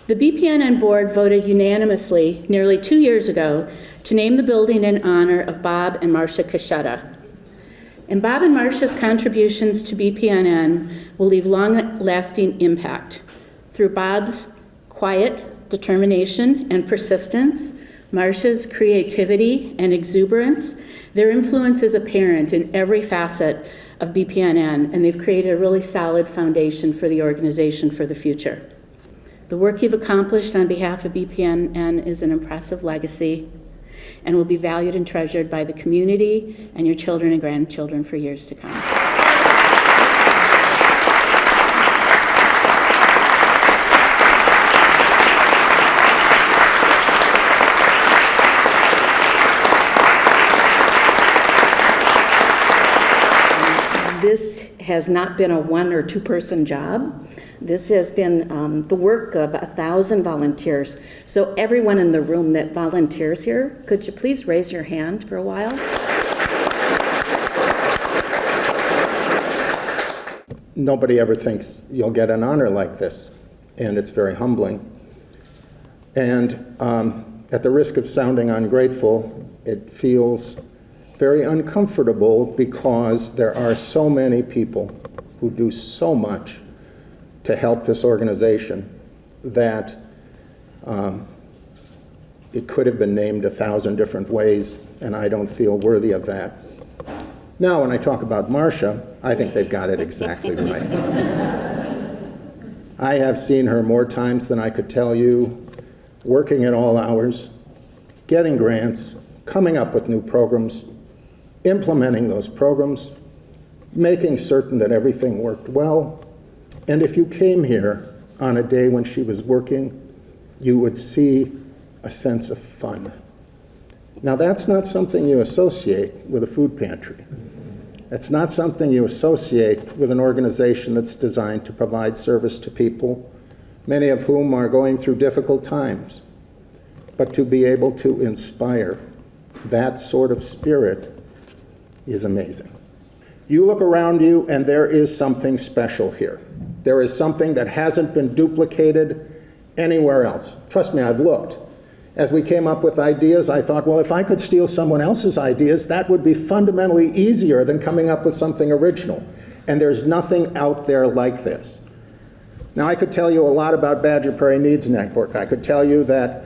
The BPNN board voted unanimously nearly 2 years ago to name the building in honor of Bob and Marcia Kasieta. And Bob and Marcia's contributions to BPNN will leave long-lasting impact. Through Bob's quiet determination and persistence, Marcia's creativity and exuberance, their influence is apparent in every facet of BPNN, and they've created a really solid foundation for the organization for the future. The work you've accomplished on behalf of BPNN is an impressive legacy and will be valued and treasured by the community and your children and grandchildren for years to come. This has not been a 1 or 2 person job. This has been the work of 1,000 volunteers. So everyone in the room that volunteers here, could you please raise your hand for a while? Nobody ever thinks you'll get an honor like this, and it's very humbling. And at the risk of sounding ungrateful, it feels very uncomfortable because there are so many people who do so much to help this organization that it could have been named 1,000 different ways, and I don't feel worthy of that. Now, when I talk about Marcia, I think they've got it exactly right. I have seen her more times than I could tell you, working at all hours, getting grants, coming up with new programs, implementing those programs, making certain that everything worked well. And if you came here on a day when she was working, you would see a sense of fun. Now, that's not something you associate with a food pantry. It's not something you associate with an organization that's designed to provide service to people, many of whom are going through difficult times. But to be able to inspire that sort of spirit is amazing. You look around you and there is something special here. There is something that hasn't been duplicated anywhere else. Trust me, I've looked. As we came up with ideas, I thought, well, if I could steal someone else's ideas, that would be fundamentally easier than coming up with something original. And there's nothing out there like this. Now, I could tell you a lot about Badger Prairie Needs Network. I could tell you that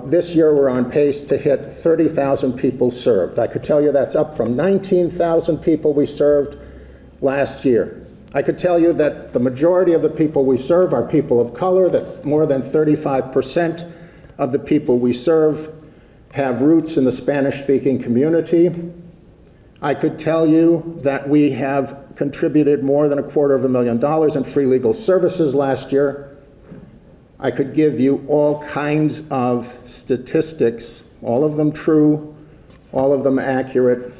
this year we're on pace to hit 30,000 people served. I could tell you that's up from 19,000 people we served last year. I could tell you that the majority of the people we serve are people of color, that more than 35% of the people we serve have roots in the Spanish-speaking community. I could tell you that we have contributed more than $250,000 in free legal services last year. I could give you all kinds of statistics, all of them true, all of them accurate,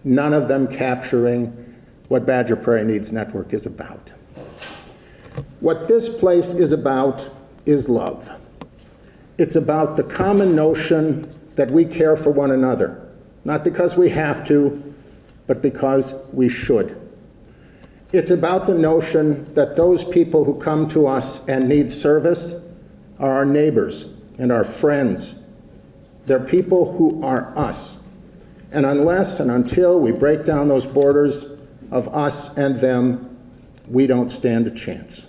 none of them capturing what Badger Prairie Needs Network is about. What this place is about is love. It's about the common notion that we care for one another, not because we have to, but because we should. It's about the notion that those people who come to us and need service are our neighbors and our friends. They're people who are us. And unless and until we break down those borders of us and them, we don't stand a chance.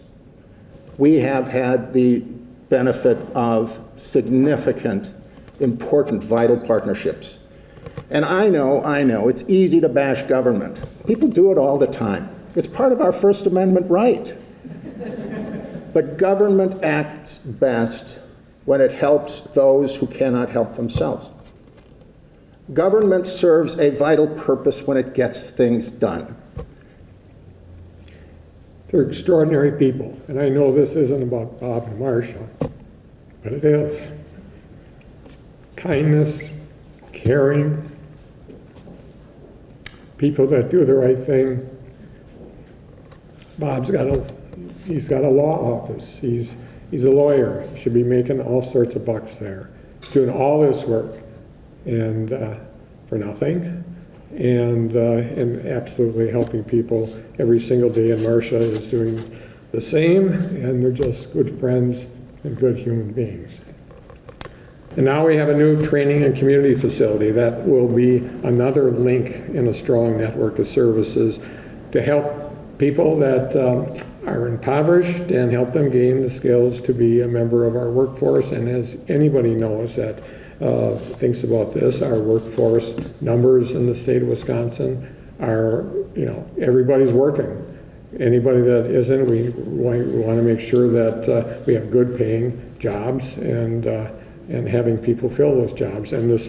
We have had the benefit of significant, important, vital partnerships. And I know, it's easy to bash government. People do it all the time. It's part of our First Amendment right. But government acts best when it helps those who cannot help themselves. Government serves a vital purpose when it gets things done. They're extraordinary people, and I know this isn't about Bob and Marcia, but it is. Kindness, caring, people that do the right thing. Bob's got a law office. He's a lawyer. He should be making all sorts of bucks there. He's doing all this work and for nothing, and absolutely helping people every single day. And Marcia is doing the same, and they're just good friends and good human beings. And now we have a new training and community facility that will be another link in a strong network of services to help people that are impoverished and help them gain the skills to be a member of our workforce. And as anybody knows that thinks about this, our workforce numbers in the state of Wisconsin are, everybody's working. Anybody that isn't, we want to make sure that we have good paying jobs and having people fill those jobs. And this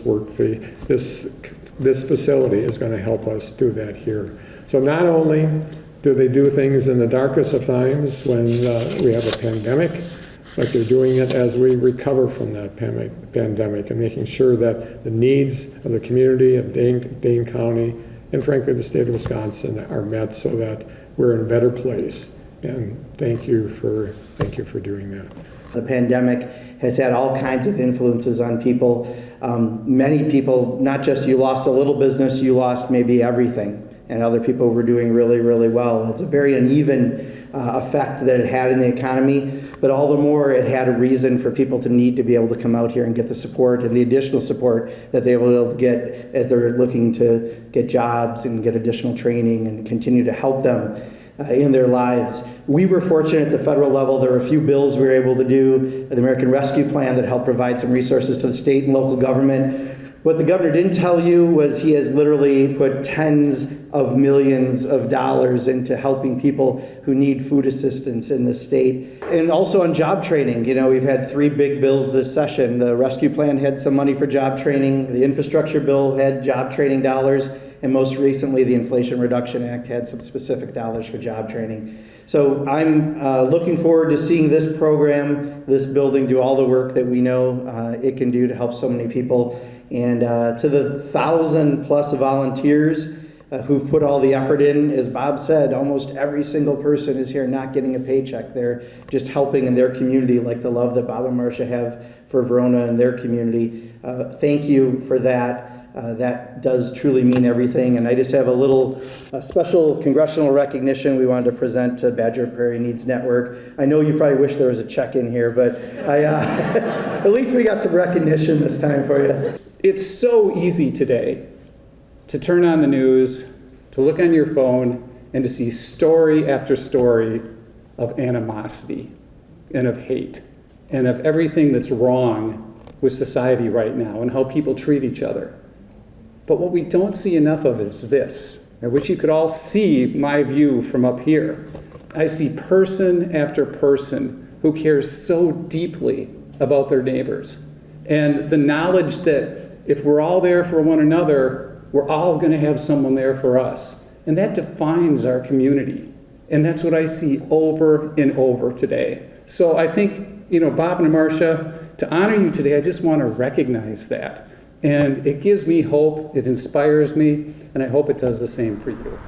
facility is going to help us do that here. So not only do they do things in the darkest of times when we have a pandemic, but they're doing it as we recover from that pandemic and making sure that the needs of the community of Dane County and frankly the state of Wisconsin are met so that we're in a better place. And thank you for doing that. The pandemic has had all kinds of influences on people. Many people, not just you lost a little business, you lost maybe everything. And other people were doing really, really well. It's a very uneven effect that it had in the economy, but all the more it had a reason for people to need to be able to come out here and get the support and the additional support that they were able to get as they're looking to get jobs and get additional training and continue to help them in their lives. We were fortunate at the federal level. There were a few bills we were able to do, the American Rescue Plan that helped provide some resources to the state and local government. What the governor didn't tell you was he has literally put tens of millions of dollars into helping people who need food assistance in the state. And also on job training. We've had 3 big bills this session. The rescue plan had some money for job training. The infrastructure bill had job training dollars. And most recently, the Inflation Reduction Act had some specific dollars for job training. So I'm looking forward to seeing this program, this building, do all the work that we know it can do to help so many people. And to the 1,000+ volunteers who've put all the effort in, as Bob said, almost every single person is here not getting a paycheck. They're just helping in their community, like the love that Bob and Marcia have for Verona and their community. Thank you for that. That does truly mean everything. And I just have a little special congressional recognition we wanted to present to Badger Prairie Needs Network. I know you probably wish there was a check in here, but at least we got some recognition this time for you. It's so easy today to turn on the news, to look on your phone, and to see story after story of animosity and of hate and of everything that's wrong with society right now and how people treat each other. But what we don't see enough of is this. I wish you could all see my view from up here. I see person after person who cares so deeply about their neighbors. And the knowledge that if we're all there for one another, we're all going to have someone there for us. And that defines our community. And that's what I see over and over today. So I think, Bob and Marcia, to honor you today, I just want to recognize that. And it gives me hope, it inspires me, and I hope it does the same for you.